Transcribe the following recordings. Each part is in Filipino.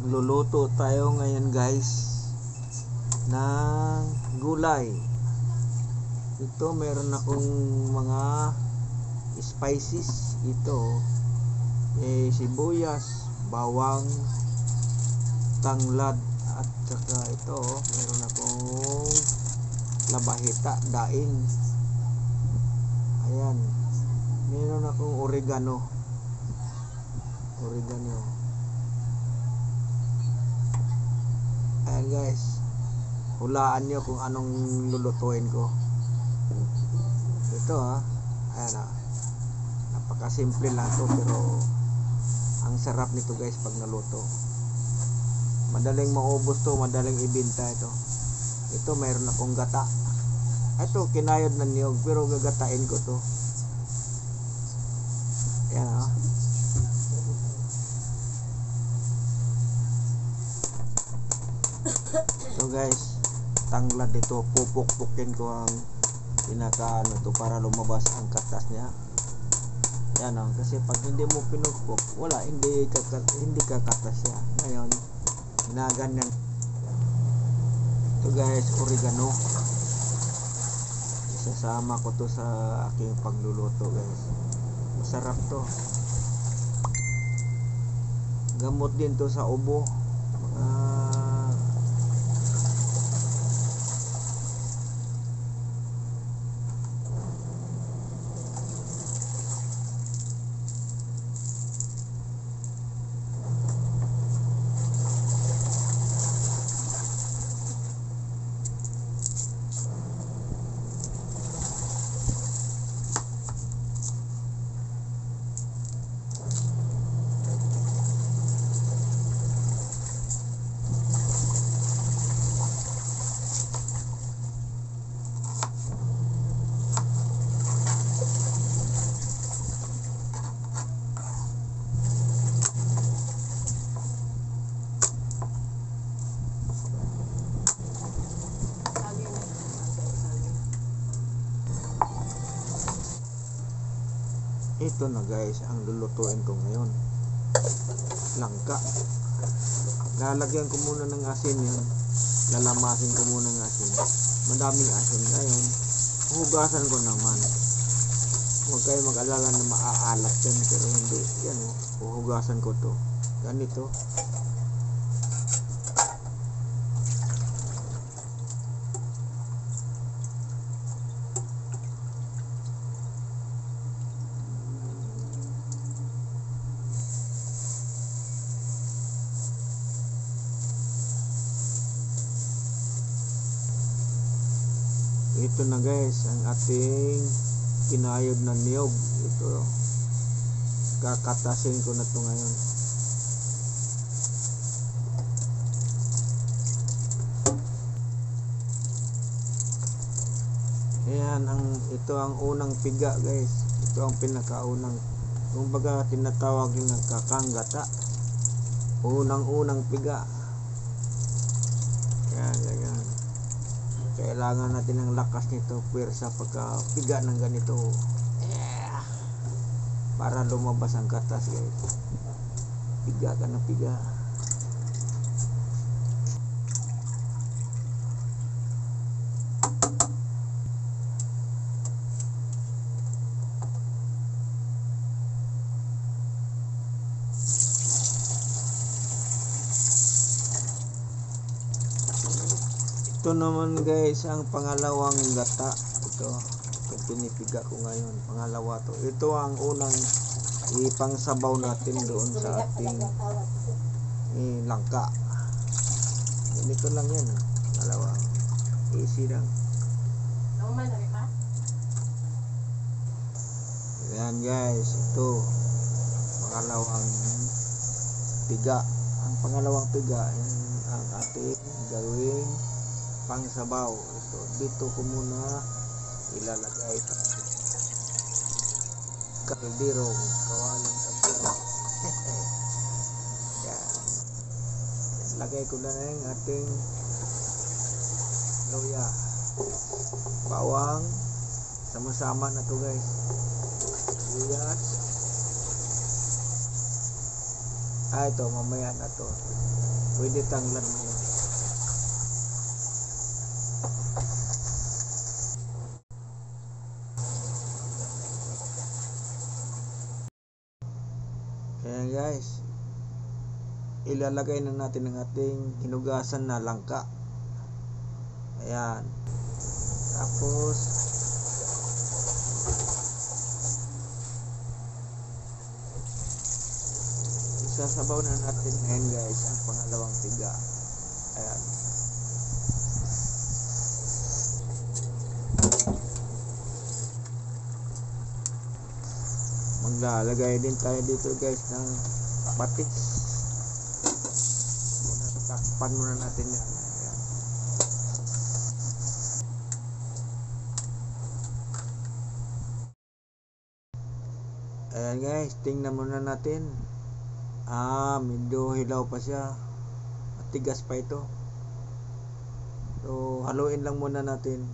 Luluto tayo ngayon guys ng gulay. Ito meron akong mga spices. Ito sibuyas, bawang, tanglad, at saka ito meron akong labahita, daing. Ayan, meron akong oregano. Ayan guys, hulaan nyo kung anong lulutuin ko. Ito ayan napakasimple lang to, pero ang sarap nito guys pag naluto. Madaling maubos to, madaling ibenta ito. Ito mayroon akong gata. Ito kinayod na niyog, pero gagatain ko to. Ayan So guys, tanglad dito, pupukpukin ko ang pinaka to para lumabas ang katas niya. Yan kasi pag hindi mo pinukpok, wala, hindi kakatas siya. Ngayon, ginaganyan. Ito guys, oregano. Isasama ko to sa aking pagluluto guys. Masarap to. Gamot din to sa ubo. Ito na guys ang lulutuin ko ngayon. Langka. Lalagyan ko muna ng asin yan. Lalamasin ko muna ng asin. Madaming asin. Ngayon, hugasan ko naman. Huwag kayo mag-alala na maaalat yan, pero hindi. Yan hugasan ko to. Ganito. Ito na guys ang ating kinayod na niyog. Ito, kakatasin ko na to ngayon. Ayan, ito ang unang piga guys. Ito ang pinakaunang, kumbaga tinatawag yung nagkakanggata. Unang piga. Ayan. Kailangan natin ng lakas nito, puwersa pagka piga ng ganito. Para lumabas ang katas guys. Piga ka na piga. Ito naman guys ang pangalawang gata. Ito pinipiga ko ngayon, pangalawa to. Ito ang unang ipangsabaw natin doon sa ating langka. Ganito lang yan pangalawa, easy lang. Ayan guys, ito pangalawang piga. Ang pangalawang piga ang ating gawing pangsabaw. Ito, dito ko muna ilalagay sa kalderong, kawaling kalderong. Yan. Lagay ko na yung ating luya, bawang, sama-sama na to guys. Sibuyas. Ito mamaya na to. Pwede tanglan mo yan. Kaya guys, ilalagay na natin ang ating hinugasan na langka. Ayan. Tapos isasabaw na natin ngayon guys ang pangalawang tiga. Ayan. Maglalagay din tayo dito guys ng patis. Takpan muna natin yan. Ayan. Ayan guys, tingnan muna natin. Medyo hilaw pa siya. Matigas pa ito. So, haluin lang muna natin.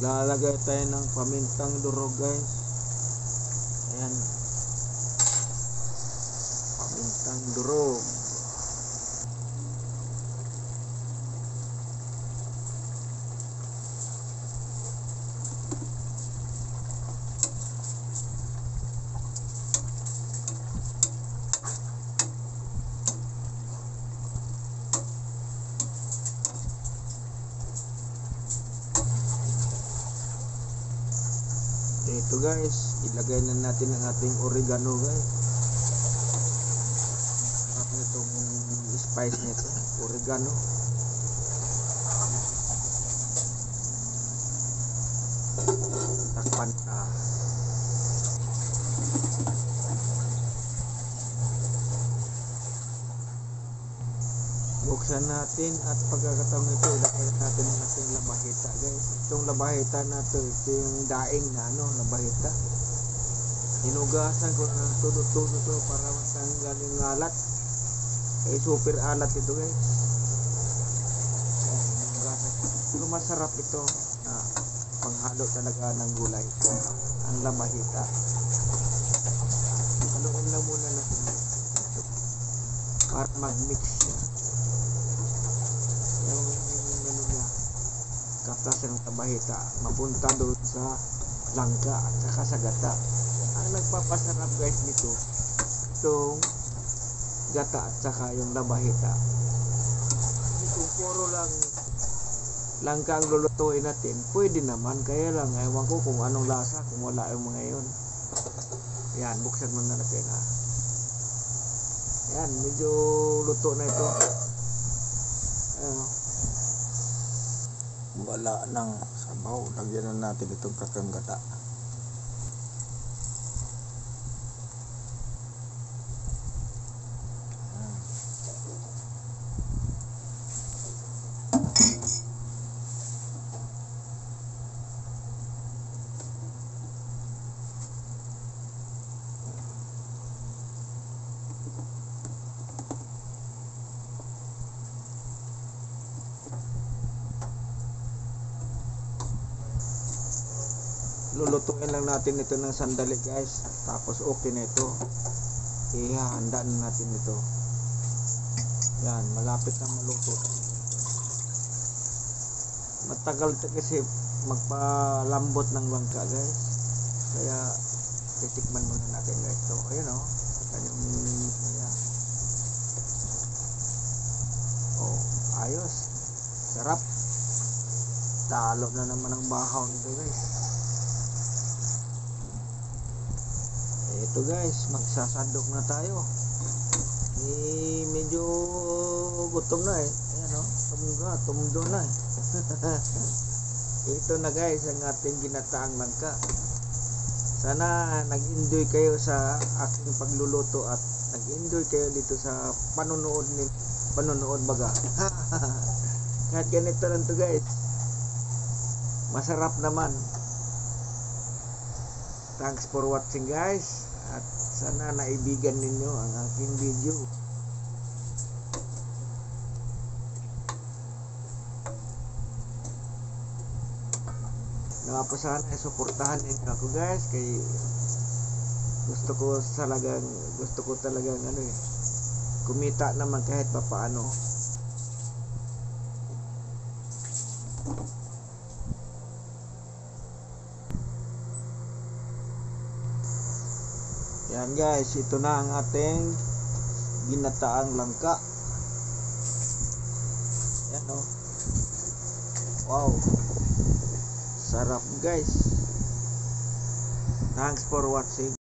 Lalagay tayo ng pamintang durog guys. Ayan. Pamintang durog. Ito guys, ilagay na natin ang ating oregano guys. Sarap nitong spice nito, oregano. Takpan na. Buksan natin at pagkakataon nito ilagay natin ang ating labahita guys. Itong labahita na ito yung daing na labahita. Hinugasan ko ng tulo-tulo to para matanggal yung alat. Super alat ito guys. Ayan, hinugasan. Pero masarap ito na panghalo talaga ng gulay. Ang labahita. Haluin lang muna natin para mag-mix siya. Yung niya, kaptasan ng labahita mapunta doon sa langka at saka sa gata. Ang nagpapasarap guys nito, itong gata at saka yung labahita. Kung puro lang langka ang lulutuin natin, pwede naman, kaya lang ewan ko kung anong lasa kung wala yung mga yun. Yan, buksan muna natin ha. Yan, medyo luto na ito. Ayan, wala ng sabaw. Lagyan na natin itong kakang gata. Lulutuin lang natin ito ng sandali guys, tapos okay na ito. Ihahanda na natin ito. Yan, malapit na maluto. Matagal kasi magpalambot ng langka guys, kaya titikman muna natin guys. So ayun o, ayan. Oh, ayos, sarap. Talo na naman ang bahaw nito guys. Ito guys, magsasandok na tayo. Medyo gutom na eh. Ayan o, tumdo na eh. Ito na guys ang ating ginataang langka. Sana nag-enjoy kayo sa aking pagluluto at nag-enjoy kayo dito sa panonood baga. Kahit ganito lang to guys, masarap naman. Thanks for watching guys, at sana naibigan ninyo ang aking video. na pa sana suportahan ninyo ako guys, kay gusto ko talagang ano eh, kumita naman kahit papaano. Yan guys, ito na ang ating ginataang langka. Yan oh. Wow. Sarap guys. Thanks for watching.